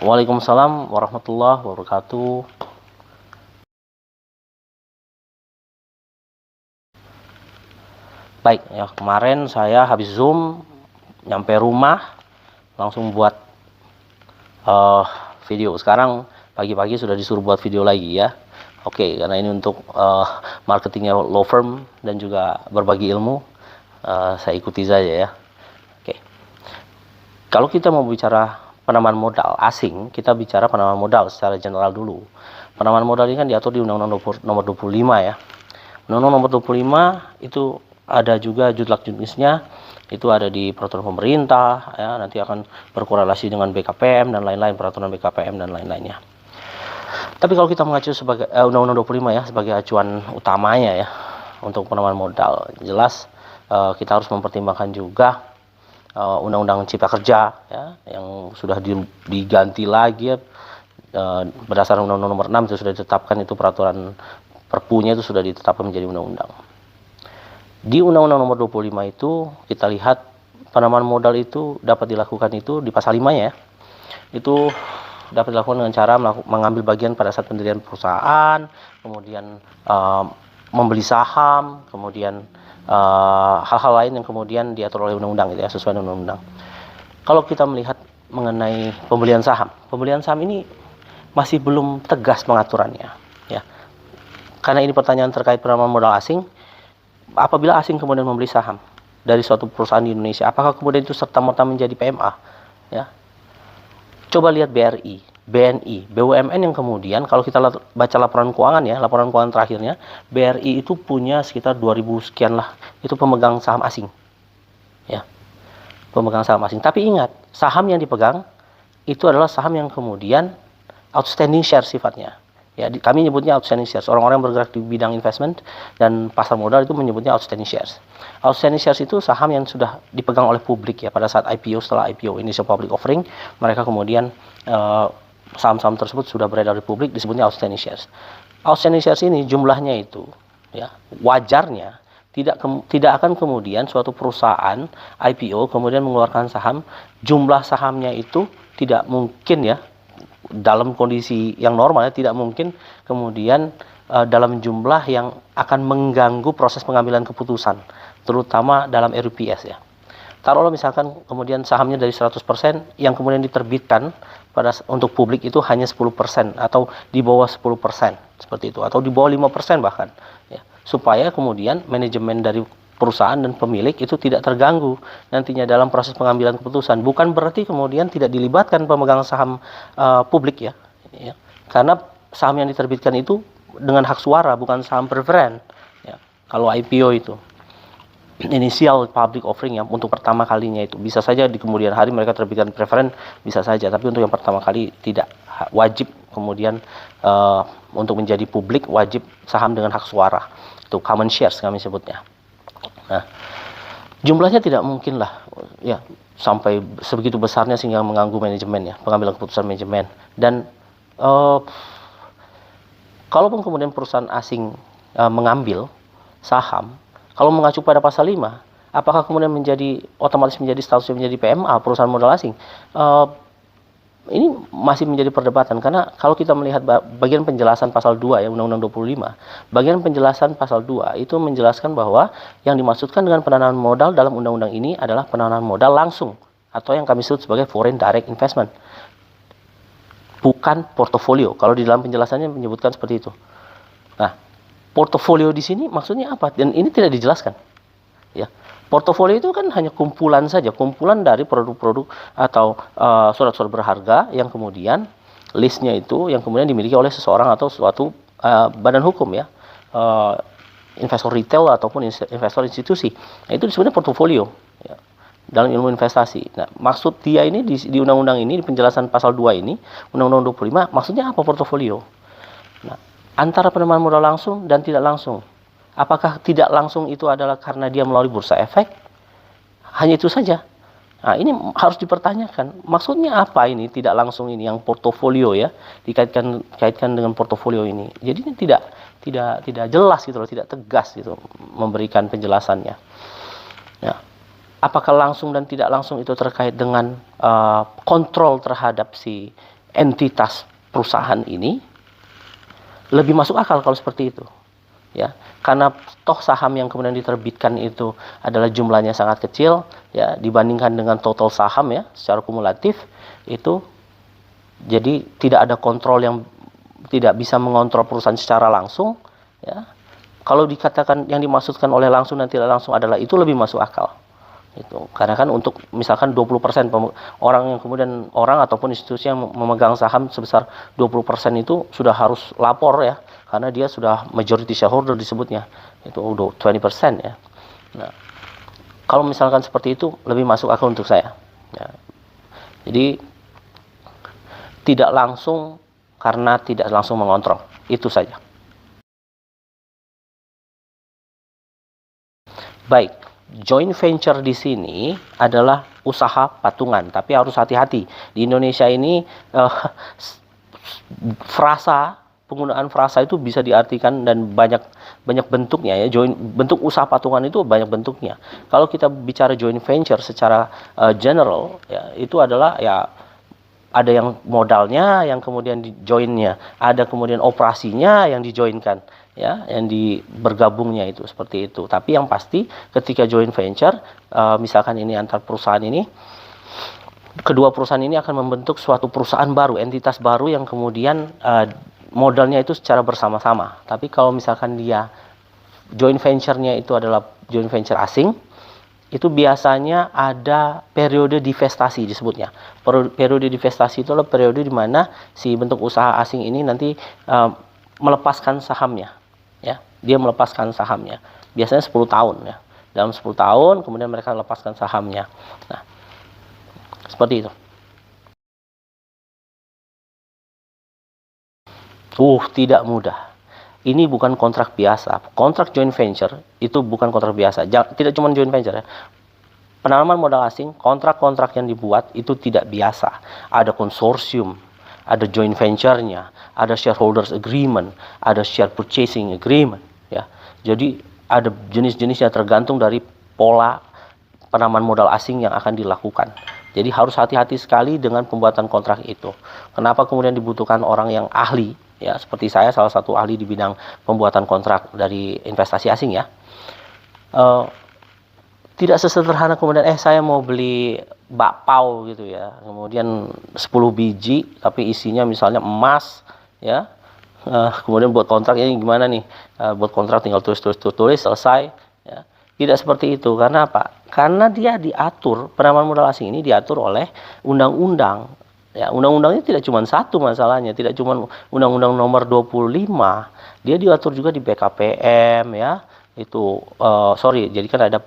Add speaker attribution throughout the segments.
Speaker 1: Waalaikumsalam warahmatullahi wabarakatuh. Baik, ya kemarin saya habis Zoom, nyampe rumah, langsung buat video. Sekarang pagi-pagi sudah disuruh buat video lagi ya. Oke, karena ini untuk marketingnya law firm dan juga berbagi ilmu, saya ikuti saja ya. Oke, kalau kita mau bicara penanaman modal asing, kita bicara penanaman modal secara general dulu. Penanaman modal ini kan diatur di Undang-Undang nomor 25 ya. Undang-Undang nomor 25 itu ada juga judlak jenisnya, itu ada di peraturan pemerintah ya, nanti akan berkorelasi dengan BKPM dan lain-lain, peraturan BKPM dan lain-lainnya. Tapi kalau kita mengacu sebagai Undang-Undang 25 ya sebagai acuan utamanya ya untuk penanaman modal, jelas kita harus mempertimbangkan juga Undang-Undang Cipta Kerja ya yang sudah diganti lagi ya, berdasarkan Undang-Undang nomor 6 itu sudah ditetapkan, itu peraturan perpunya itu sudah ditetapkan menjadi undang-undang. Di Undang-Undang nomor 25 itu kita lihat penanaman modal itu dapat dilakukan itu di pasal 5 ya. Itu dapat dilakukan dengan cara mengambil bagian pada saat pendirian perusahaan, kemudian membeli saham, kemudian hal-hal lain yang kemudian diatur oleh undang-undang gitu ya, sesuai dengan undang-undang. Kalau kita melihat mengenai pembelian saham ini masih belum tegas pengaturannya ya. Karena ini pertanyaan terkait penanaman modal asing. Apabila asing kemudian membeli saham dari suatu perusahaan di Indonesia, apakah kemudian itu serta-merta menjadi PMA? Ya. Coba lihat BRI, BNI, BUMN yang kemudian kalau kita baca laporan keuangan ya, laporan keuangan terakhirnya, BRI itu punya sekitar 2000 sekian lah, itu pemegang saham asing. Ya. Pemegang saham asing. Tapi ingat, saham yang dipegang itu adalah saham yang kemudian outstanding share sifatnya. Ya, kami nyebutnya outstanding shares. Orang-orang yang bergerak di bidang investment dan pasar modal itu menyebutnya outstanding shares. Outstanding shares itu saham yang sudah dipegang oleh publik ya pada saat IPO, setelah IPO initial public offering, mereka kemudian saham-saham tersebut sudah beredar di publik, disebutnya outstanding shares. Outstanding shares ini jumlahnya itu ya wajarnya tidak akan kemudian suatu perusahaan IPO kemudian mengeluarkan saham, jumlah sahamnya itu tidak mungkin ya, dalam kondisi yang normal ya, tidak mungkin kemudian dalam jumlah yang akan mengganggu proses pengambilan keputusan, terutama dalam RUPS ya. Taruhlah misalkan kemudian sahamnya dari 100% yang kemudian diterbitkan untuk publik itu hanya 10% atau di bawah 10% seperti itu, atau di bawah 5% bahkan ya, supaya kemudian manajemen dari perusahaan dan pemilik itu tidak terganggu nantinya dalam proses pengambilan keputusan. Bukan berarti kemudian tidak dilibatkan pemegang saham publik ya, karena saham yang diterbitkan itu dengan hak suara, bukan saham preferen ya. Kalau IPO itu initial public offering ya, untuk pertama kalinya itu bisa saja di kemudian hari mereka terbitkan preferen, bisa saja, tapi untuk yang pertama kali tidak wajib kemudian untuk menjadi publik wajib saham dengan hak suara, itu common shares kami sebutnya. Nah, jumlahnya tidak mungkin lah ya sampai sebegitu besarnya sehingga mengganggu manajemen ya, pengambilan keputusan manajemen. Dan kalaupun kemudian perusahaan asing mengambil saham, kalau mengacu pada pasal 5, apakah kemudian otomatis menjadi statusnya menjadi PMA perusahaan modal asing? Ini masih menjadi perdebatan, karena kalau kita melihat bagian penjelasan pasal 2 ya Undang-Undang 25, bagian penjelasan pasal 2 itu menjelaskan bahwa yang dimaksudkan dengan penanaman modal dalam undang-undang ini adalah penanaman modal langsung atau yang kami sebut sebagai foreign direct investment, bukan portofolio. Kalau di dalam penjelasannya menyebutkan seperti itu. Nah, portofolio di sini maksudnya apa? Dan ini tidak dijelaskan ya. Portofolio itu kan hanya kumpulan saja, kumpulan dari produk-produk atau surat-surat berharga yang kemudian listnya itu yang kemudian dimiliki oleh seseorang atau suatu badan hukum ya, investor retail ataupun investor institusi. Nah, itu disebutnya portofolio ya, dalam ilmu investasi. Nah, maksud dia ini di undang-undang ini, di penjelasan pasal 2 ini, Undang-Undang 25, maksudnya apa portofolio? Nah, antara penanaman modal langsung dan tidak langsung. Apakah tidak langsung itu adalah karena dia melalui bursa efek? Hanya itu saja. Nah, ini harus dipertanyakan. Maksudnya apa ini tidak langsung ini yang portofolio ya, dikaitkan dengan portofolio ini. Jadi ini tidak jelas gitu loh, tidak tegas gitu memberikan penjelasannya. Ya. Apakah langsung dan tidak langsung itu terkait dengan kontrol terhadap si entitas perusahaan ini lebih masuk akal kalau seperti itu, ya, karena toh saham yang kemudian diterbitkan itu adalah jumlahnya sangat kecil, ya, dibandingkan dengan total saham, ya, secara kumulatif itu, jadi tidak ada kontrol, yang tidak bisa mengontrol perusahaan secara langsung, ya. Kalau dikatakan yang dimaksudkan oleh langsung dan tidak langsung adalah itu, lebih masuk akal. Itu karena kan untuk misalkan 20% orang yang kemudian orang ataupun institusi yang memegang saham sebesar 20% itu sudah harus lapor, ya, karena dia sudah majority shareholder disebutnya, itu udah 20%, ya. Nah, kalau misalkan seperti itu lebih masuk akal untuk saya, ya. Jadi tidak langsung karena tidak langsung mengontrol, itu saja. Baik, joint venture di sini adalah usaha patungan, tapi harus hati-hati. Di Indonesia ini penggunaan frasa itu bisa diartikan dan banyak bentuknya, ya. Bentuk usaha patungan itu banyak bentuknya. Kalau kita bicara joint venture secara general, ya, itu adalah, ya, ada yang modalnya yang kemudian di joinnya, ada kemudian operasinya yang dijoinkan, ya, yang bergabungnya itu seperti itu. Tapi yang pasti ketika joint venture, misalkan ini antar perusahaan ini, kedua perusahaan ini akan membentuk suatu perusahaan baru, entitas baru yang kemudian modalnya itu secara bersama-sama. Tapi kalau misalkan dia joint venture-nya itu adalah joint venture asing, itu biasanya ada periode divestasi disebutnya. Periode divestasi itu adalah periode di mana si bentuk usaha asing ini nanti melepaskan sahamnya, ya. Dia melepaskan sahamnya. Biasanya 10 tahun, ya. Dalam 10 tahun kemudian mereka lepaskan sahamnya. Nah, seperti itu. Tidak mudah. Ini bukan kontrak biasa. Kontrak joint venture itu bukan kontrak biasa. Tidak cuma joint venture, ya. Penanaman modal asing, kontrak-kontrak yang dibuat itu tidak biasa. Ada konsorsium, ada joint venture-nya, ada shareholders agreement, ada share purchasing agreement, ya. Jadi ada jenis-jenisnya tergantung dari pola penanaman modal asing yang akan dilakukan. Jadi harus hati-hati sekali dengan pembuatan kontrak itu. Kenapa kemudian dibutuhkan orang yang ahli, ya, seperti saya, salah satu ahli di bidang pembuatan kontrak dari investasi asing, ya. Tidak sesederhana kemudian saya mau beli bakpao gitu, ya, kemudian 10 biji tapi isinya misalnya emas, ya. Kemudian buat kontrak ini gimana nih, buat kontrak tinggal tulis selesai, ya. Tidak seperti itu. Karena apa? Karena dia diatur, penanaman modal asing ini diatur oleh undang-undang, ya. Undang-undangnya tidak cuma satu masalahnya, tidak cuma undang-undang nomor 25, dia diatur juga di BKPM, ya. Itu jadi kan ada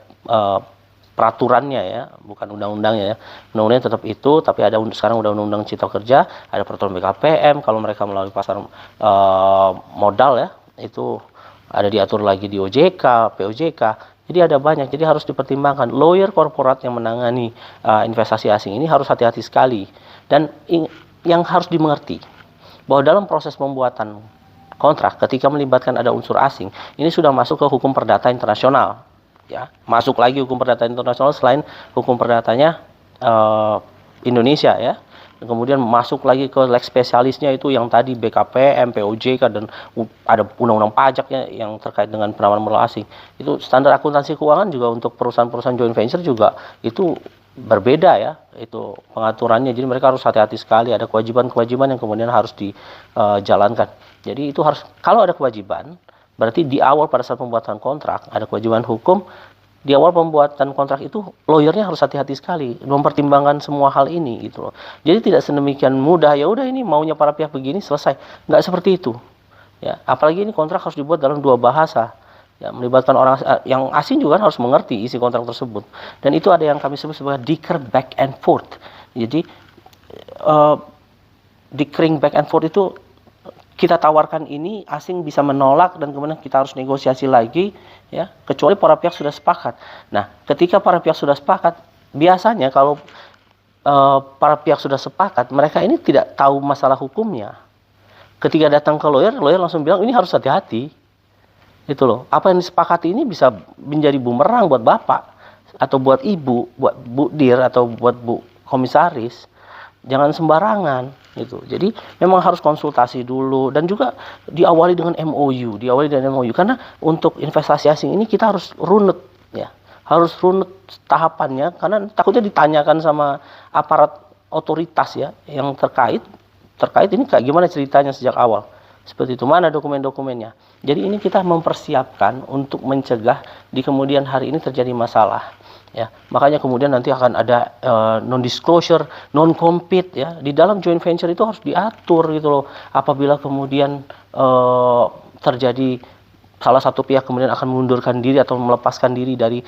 Speaker 1: peraturannya, ya, bukan undang-undangnya, ya. Undang-undangnya tetap itu, tapi ada sekarang undang-undang Cipta Kerja, ada peraturan BKPM kalau mereka melalui pasar modal, ya, itu ada diatur lagi di OJK, POJK. Jadi ada banyak, jadi harus dipertimbangkan. Lawyer korporat yang menangani investasi asing ini harus hati-hati sekali. Dan yang harus dimengerti bahwa dalam proses pembuatan kontrak ketika melibatkan ada unsur asing, ini sudah masuk ke hukum perdata internasional, ya. Masuk lagi hukum perdata internasional selain hukum perdatanya Indonesia, ya. Kemudian masuk lagi ke lex spesialisnya itu yang tadi BKPM, POJK, dan ada undang-undang pajaknya yang terkait dengan penanaman modal asing. Itu standar akuntansi keuangan juga untuk perusahaan-perusahaan joint venture juga itu berbeda, ya, itu pengaturannya. Jadi mereka harus hati-hati sekali, ada kewajiban-kewajiban yang kemudian harus dijalankan. Jadi itu harus, kalau ada kewajiban, berarti di awal pada saat pembuatan kontrak ada kewajiban hukum. Di awal pembuatan kontrak itu lawyernya harus hati-hati sekali mempertimbangkan semua hal ini, gitu loh. Jadi tidak sedemikian mudah, ya udah ini maunya para pihak begini selesai. Nggak seperti itu, ya. Apalagi ini kontrak harus dibuat dalam 2 bahasa, ya, melibatkan orang yang asing juga harus mengerti isi kontrak tersebut. Dan itu ada yang kami sebut sebagai dicker back and forth. Jadi dickering back and forth itu kita tawarkan ini, asing bisa menolak, dan kemudian kita harus negosiasi lagi, ya, kecuali para pihak sudah sepakat. Nah, ketika para pihak sudah sepakat, biasanya kalau para pihak sudah sepakat, mereka ini tidak tahu masalah hukumnya. Ketika datang ke lawyer langsung bilang ini harus hati-hati. Itu loh. Apa yang disepakati ini bisa menjadi bumerang buat bapak atau buat ibu, buat Bu Dir atau buat Bu Komisaris. jangan sembarangan gitu. Jadi memang harus konsultasi dulu dan juga diawali dengan MOU, karena untuk investasi asing ini kita harus runut ya. Harus runut tahapannya karena takutnya ditanyakan sama aparat otoritas ya yang terkait ini kayak gimana ceritanya sejak awal. Seperti itu, mana dokumen-dokumennya. Jadi ini kita mempersiapkan untuk mencegah di kemudian hari ini terjadi masalah. Ya, makanya kemudian nanti akan ada non disclosure, non compete ya. Di dalam joint venture itu harus diatur gitu loh. Apabila kemudian terjadi salah satu pihak kemudian akan mengundurkan diri atau melepaskan diri dari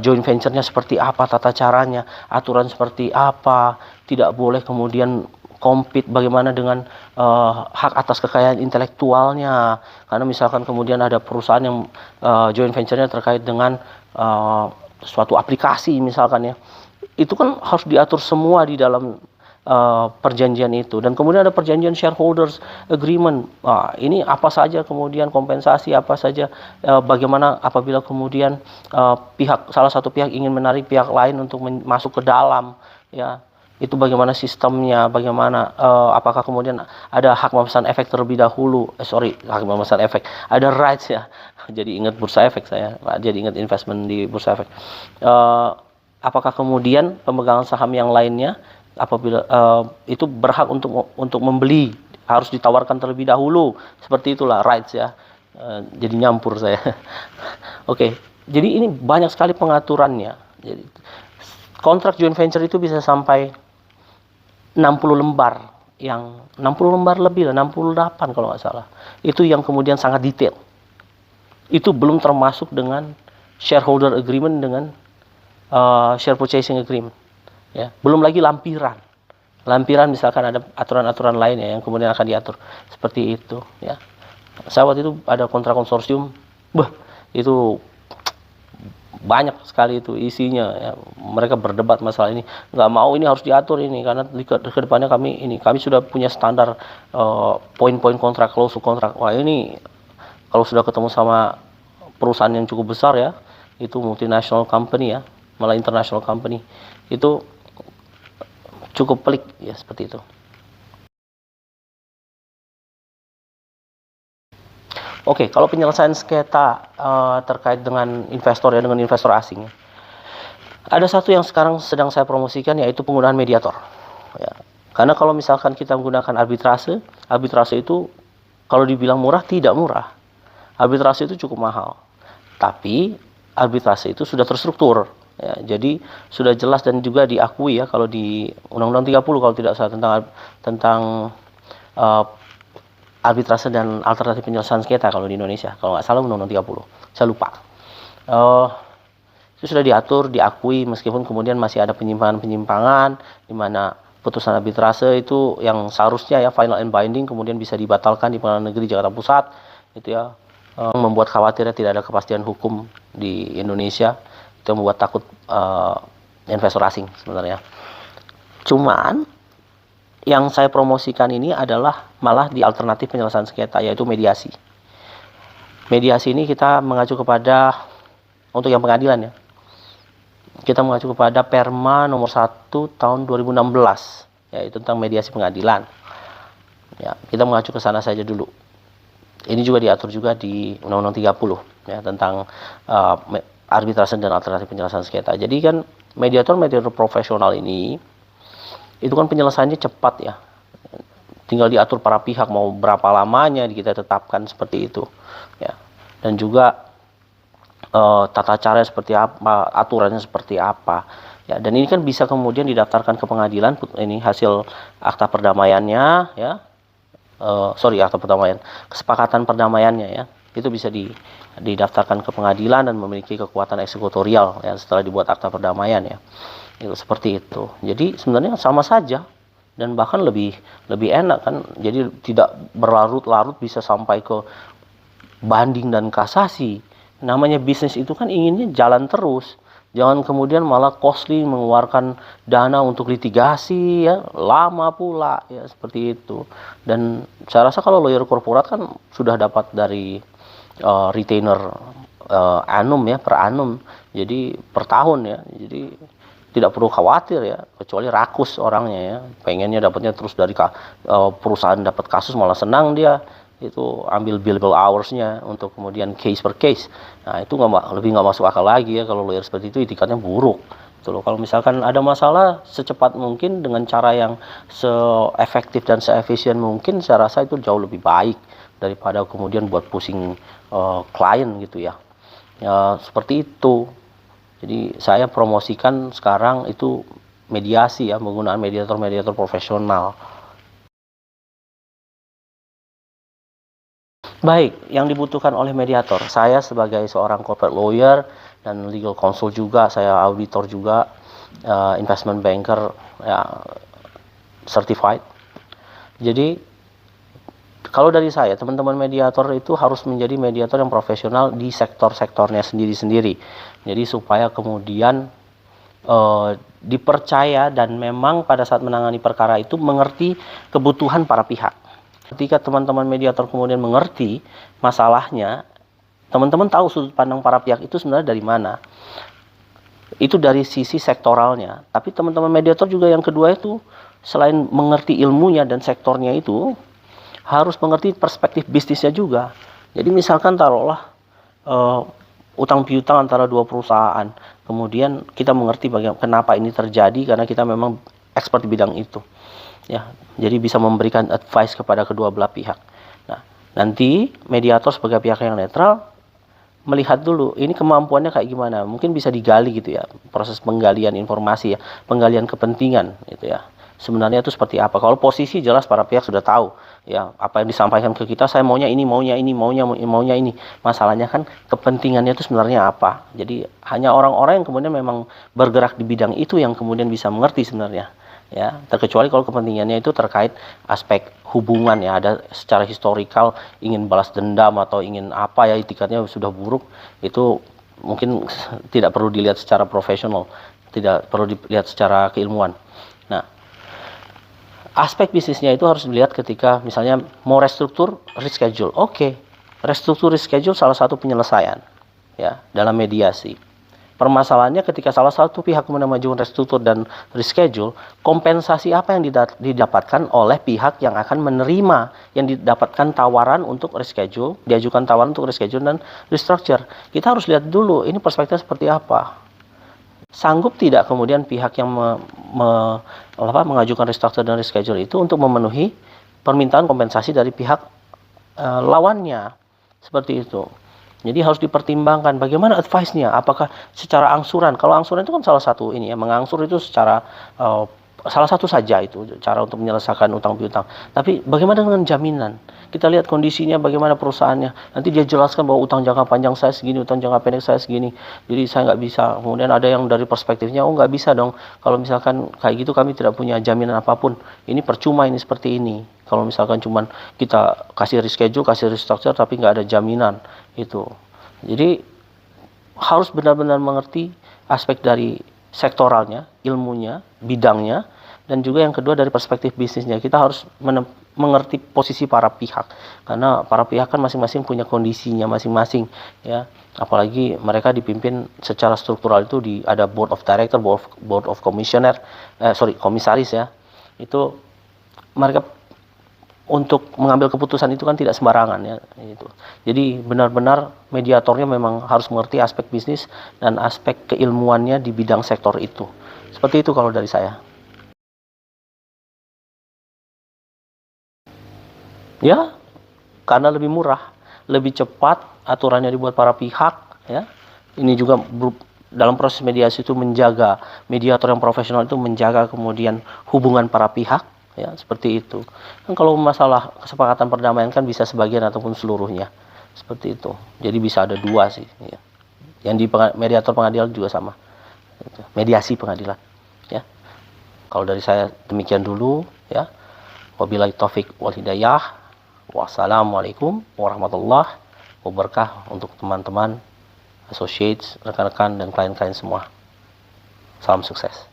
Speaker 1: joint venture-nya, seperti apa tata caranya, aturan seperti apa, tidak boleh kemudian compete bagaimana dengan hak atas kekayaan intelektualnya, karena misalkan kemudian ada perusahaan yang joint venture-nya terkait dengan suatu aplikasi misalkan ya, itu kan harus diatur semua di dalam perjanjian itu. Dan kemudian ada perjanjian shareholders agreement. Ini apa saja kemudian kompensasi apa saja, bagaimana apabila kemudian salah satu pihak ingin menarik pihak lain untuk masuk ke dalam ya. Itu bagaimana sistemnya, bagaimana apakah kemudian ada hak memesan efek terlebih dahulu, hak memesan efek, ada rights ya. Jadi ingat bursa efek saya, jadi ingat investment di bursa efek. Apakah kemudian pemegang saham yang lainnya apabila itu berhak untuk membeli, harus ditawarkan terlebih dahulu, seperti itulah rights ya. Jadi nyampur saya. Oke, jadi ini banyak sekali pengaturannya. Jadi kontrak joint venture itu bisa sampai 60 lembar, yang 60 lembar lebih lah, 68 kalau nggak salah. Itu yang kemudian sangat detail. Itu belum termasuk dengan shareholder agreement dengan share purchasing agreement. Ya, belum lagi lampiran. Lampiran misalkan ada aturan-aturan lain ya yang kemudian akan diatur seperti itu ya. Saya waktu itu ada kontrak konsorsium, itu banyak sekali itu isinya ya. Mereka berdebat masalah ini, nggak mau ini harus diatur ini karena ke depannya kami sudah punya standar poin-poin kontrak, klausul kontrak. Wah, ini kalau sudah ketemu sama perusahaan yang cukup besar ya, itu multinational company ya, malah international company, itu cukup pelik ya, seperti itu. Oke, kalau penyelesaian sengketa terkait dengan investor ya, dengan investor asing, ada satu yang sekarang sedang saya promosikan, yaitu penggunaan mediator. Ya. Karena kalau misalkan kita menggunakan arbitrase itu kalau dibilang murah, tidak murah. Arbitrase itu cukup mahal. Tapi arbitrase itu sudah terstruktur. Ya, jadi sudah jelas dan juga diakui ya, kalau di Undang-Undang 30 kalau tidak salah tentang arbitrase dan alternatif penyelesaian sengketa kalau di Indonesia, kalau nggak salah Undang-Undang 30, saya lupa. Itu sudah diatur, diakui, meskipun kemudian masih ada penyimpangan-penyimpangan di mana putusan arbitrase itu yang seharusnya ya final and binding kemudian bisa dibatalkan di Pengadilan Negeri Jakarta Pusat, itu ya, membuat khawatirnya tidak ada kepastian hukum di Indonesia, itu membuat takut investor asing sebenarnya. Cuman yang saya promosikan ini adalah malah di alternatif penyelesaian sengketa, yaitu mediasi. Mediasi ini kita mengacu kepada, untuk yang pengadilan ya, kita mengacu kepada Perma nomor 1 tahun 2016, yaitu tentang mediasi pengadilan. Ya, kita mengacu ke sana saja dulu. Ini juga diatur juga di Undang-Undang 30 ya, tentang arbitrase dan alternatif penyelesaian sengketa. Jadi kan mediator profesional ini itu kan penyelesaiannya cepat ya, tinggal diatur para pihak mau berapa lamanya kita tetapkan seperti itu ya, dan juga tata caranya seperti apa, aturannya seperti apa ya, dan ini kan bisa kemudian didaftarkan ke pengadilan. Ini hasil akta perdamaiannya ya, akta perdamaian, kesepakatan perdamaiannya ya, itu bisa didaftarkan ke pengadilan dan memiliki kekuatan eksekutorial ya setelah dibuat akta perdamaian ya. Itu seperti itu. Jadi sebenarnya sama saja dan bahkan lebih enak kan. Jadi tidak berlarut-larut, bisa sampai ke banding dan kasasi. Namanya bisnis itu kan inginnya jalan terus. Jangan kemudian malah costly, mengeluarkan dana untuk litigasi ya, lama pula ya, seperti itu. Dan saya rasa kalau lawyer korporat kan sudah dapat dari retainer annum ya, per annum. Jadi per tahun ya. Jadi tidak perlu khawatir ya, kecuali rakus orangnya ya, pengennya dapatnya terus dari perusahaan dapat kasus malah senang dia, itu ambil billable hoursnya untuk kemudian case per case. Nah itu lebih nggak masuk akal lagi ya, kalau lawyer seperti itu itikadnya buruk. Kalau misalkan ada masalah, secepat mungkin dengan cara yang se-efektif dan se-efisien mungkin, saya rasa itu jauh lebih baik daripada kemudian buat pusing klien gitu ya. Ya seperti itu. Jadi saya promosikan sekarang itu mediasi ya, penggunaan mediator profesional. Baik, yang dibutuhkan oleh mediator, saya sebagai seorang corporate lawyer dan legal counsel juga, saya auditor juga, investment banker ya, certified. Jadi kalau dari saya, teman-teman mediator itu harus menjadi mediator yang profesional di sektor-sektornya sendiri-sendiri. Jadi supaya kemudian dipercaya dan memang pada saat menangani perkara itu mengerti kebutuhan para pihak. Ketika teman-teman mediator kemudian mengerti masalahnya, teman-teman tahu sudut pandang para pihak itu sebenarnya dari mana. Itu dari sisi sektoralnya. Tapi teman-teman mediator juga yang kedua itu, selain mengerti ilmunya dan sektornya itu, harus mengerti perspektif bisnisnya juga. Jadi misalkan taruhlah utang piutang antara dua perusahaan, kemudian kita mengerti kenapa ini terjadi, karena kita memang expert di bidang itu ya, jadi bisa memberikan advice kepada kedua belah pihak. Nah nanti mediator sebagai pihak yang netral melihat dulu ini kemampuannya kayak gimana, mungkin bisa digali gitu ya, proses penggalian informasi ya, penggalian kepentingan gitu ya, sebenarnya itu seperti apa. Kalau posisi jelas para pihak sudah tahu ya, apa yang disampaikan ke kita, saya maunya ini, maunya ini. Masalahnya kan kepentingannya itu sebenarnya apa. Jadi hanya orang-orang yang kemudian memang bergerak di bidang itu yang kemudian bisa mengerti sebenarnya ya, terkecuali kalau kepentingannya itu terkait aspek hubungan ya, ada secara historikal ingin balas dendam atau ingin apa ya, itikadnya sudah buruk, itu mungkin tidak perlu dilihat secara profesional, tidak perlu dilihat secara keilmuan. Nah aspek bisnisnya itu harus dilihat ketika misalnya mau restruktur, reschedule. Oke, restruktur, reschedule salah satu penyelesaian ya dalam mediasi. Permasalahannya ketika salah satu pihak mengajukan restruktur dan reschedule, kompensasi apa yang didapatkan oleh pihak yang akan menerima yang didapatkan tawaran untuk reschedule, diajukan tawaran untuk reschedule dan restructure. Kita harus lihat dulu ini perspektifnya seperti apa. Sanggup tidak kemudian pihak yang mengajukan restructure dan reschedule itu untuk memenuhi permintaan kompensasi dari pihak lawannya, seperti itu. Jadi harus dipertimbangkan bagaimana advice-nya, apakah secara angsuran. Kalau angsuran itu kan salah satu ini ya, mengangsur itu secara salah satu saja itu cara untuk menyelesaikan utang piutang. Tapi bagaimana dengan jaminan? Kita lihat kondisinya bagaimana perusahaannya. Nanti dia jelaskan bahwa utang jangka panjang saya segini, utang jangka pendek saya segini. Jadi saya nggak bisa. Kemudian ada yang dari perspektifnya, oh nggak bisa dong. Kalau misalkan kayak gitu kami tidak punya jaminan apapun. Ini percuma ini seperti ini. Kalau misalkan cuman kita kasih reschedule, kasih restructure tapi nggak ada jaminan itu. Jadi harus benar-benar mengerti aspek dari sektoralnya, ilmunya, bidangnya, dan juga yang kedua dari perspektif bisnisnya. Kita harus mengerti posisi para pihak, karena para pihak kan masing-masing punya kondisinya masing-masing ya. Apalagi mereka dipimpin secara struktural itu ada board of director, board of komisaris ya. Itu mereka untuk mengambil keputusan itu kan tidak sembarangan ya itu. Jadi benar-benar mediatornya memang harus mengerti aspek bisnis dan aspek keilmuannya di bidang sektor itu. Seperti itu kalau dari saya. Ya, karena lebih murah, lebih cepat, aturannya dibuat para pihak ya. Ini juga dalam proses mediasi itu menjaga, mediator yang profesional itu menjaga kemudian hubungan para pihak ya, seperti itu. Kan kalau masalah kesepakatan perdamaian kan bisa sebagian ataupun seluruhnya, seperti itu. Jadi bisa ada dua sih ya. Yang di mediator pengadilan juga sama, mediasi pengadilan ya. Kalau dari saya demikian dulu ya. Wabillahi taufik wal hidayah. Wassalamualaikum warahmatullahi wabarakatuh untuk teman-teman, associates, rekan-rekan dan klien-klien semua. Salam sukses.